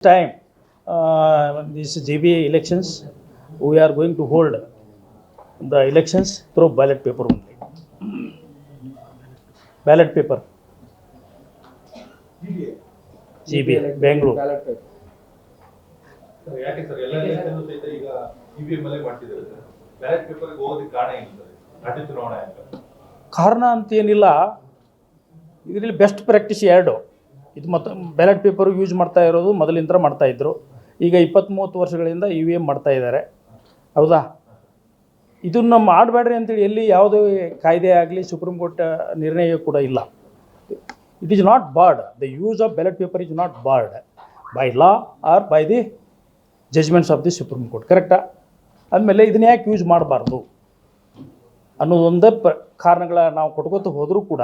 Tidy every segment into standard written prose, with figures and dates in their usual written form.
time this GB elections we are going to hold the elections through ballot paper only. Ballot paper GB Bangalore. ಯಾಕೆ sir ಎಲ್ಲ election ಸಹಿತ ಈಗ EVM ಅಲ್ಲೇ ಮಾಡ್ತಿದ್ದಾರೆ sir. Ballot ಪೇಪರ್ಗೆ ಹೋಗೋದಕ್ಕೆ ಕಾರಣ ಏನು ಸರ್ ರಾಜ್ಯ ಚುನಾವಣಾ ಆಯೋಗ? ಕಾರಣ ಅಂತ ಏನಿಲ್ಲ, ಇದರಲ್ಲಿ ಬೆಸ್ಟ್ ಪ್ರಾಕ್ಟೀಸ್ ಎರಡು. ಇದು ಮತ್ತು ಬ್ಯಾಲೆಟ್ ಪೇಪರ್ ಯೂಸ್ ಮಾಡ್ತಾ ಇರೋದು ಮೊದಲಿಂದ ಮಾಡ್ತಾಯಿದ್ರು. ಈಗ 20-30 ವರ್ಷಗಳಿಂದ EVM ಮಾಡ್ತಾ ಇದ್ದಾರೆ. ಹೌದಾ? ಇದನ್ನು ಮಾಡಬೇಡ್ರಿ ಅಂತೇಳಿ ಎಲ್ಲಿ ಯಾವುದೇ ಕಾಯ್ದೆ ಆಗಲಿ ಸುಪ್ರೀಂ ಕೋರ್ಟ್ ನಿರ್ಣಯ ಕೂಡ ಇಲ್ಲ. It is not barred. The use of ballot paper is not barred by law or by the judgments of the supreme court. ಕರೆಕ್ಟಾ? ಅಂದಮೇಲೆ ಇದನ್ನ ಯಾಕೆ ಯೂಸ್ ಮಾಡಬಾರ್ದು ಅನ್ನೋದೊಂದೇ ಕಾರಣಗಳ ನಾವು ಕೊಟ್ಕೋತ ಹೋದರೂ ಕೂಡ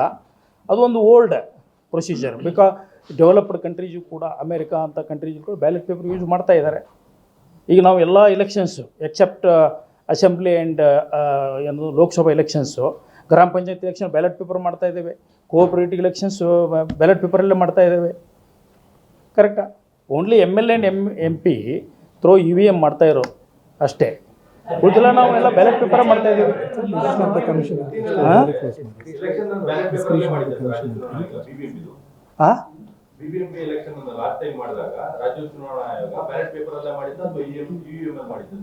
ಅದು ಒಂದು old procedure. Because developed countries ಕೂಡ ಅಮೇರಿಕಾ ಅಂತ ಕಂಟ್ರೀಸು ಕೂಡ ಬ್ಯಾಲೆಟ್ ಪೇಪರ್ ಯೂಸ್ ಮಾಡ್ತಾ ಇದ್ದಾರೆ. ಈಗ ನಾವು ಎಲ್ಲ ಎಲೆಕ್ಷನ್ಸು ಎಕ್ಸೆಪ್ಟ್ ಅಸೆಂಬ್ಲಿ ಆ್ಯಂಡ್ ಏನು ಲೋಕಸಭಾ ಎಲೆಕ್ಷನ್ಸು, ಗ್ರಾಮ ಪಂಚಾಯತ್ ಎಲೆಕ್ಷನ್ ಬ್ಯಾಲೆಟ್ ಪೇಪರ್ ಮಾಡ್ತಾ ಇದ್ದೇವೆ. ಕೋಆಪರೇಟಿವ್ ಎಲೆಕ್ಷನ್ಸು ಬ್ಯಾಲೆಟ್ ಪೇಪರಲ್ಲೇ ಮಾಡ್ತಾ ಇದ್ದೇವೆ. ಕರೆಕ್ಟಾ? Only MLA and MP through EVM ಮಾಡ್ತಾ ಇರೋ ಅಷ್ಟೇ. ಉಳಿದಿಲ್ಲ ನಾವು ಎಲ್ಲ ಬ್ಯಾಲೆಟ್ ಪೇಪರ್ ಮಾಡ್ತಾ ಇದ್ದೀವಿ. ಹಾಂ, ಬಿಬಿಎಂಪಿ ಎಲೆಕ್ಷನ್ ಅನ್ನು ಲಾಸ್ಟ್ ಟೈಮ್ ಮಾಡಿದಾಗ ರಾಜ್ಯ ಚುನಾವಣಾ ಆಯೋಗ ಬ್ಯಾಲೆಟ್ ಪೇಪರ್ ಅಲ್ಲೇ ಮಾಡಿದ್ದು ಅಥವಾ EVM ಅಲ್ಲಿ ಮಾಡಿದ್ದು?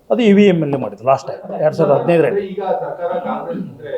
ಅದು EVM ಅಲ್ಲೇ ಮಾಡಿದ್ದು ಲಾಸ್ಟ್ ಟೈಮ್ 2015ರಲ್ಲಿ. ಈಗ ಸರ್ಕಾರ ಕಾಂಗ್ರೆಸ್ ಅಂದ್ರೆ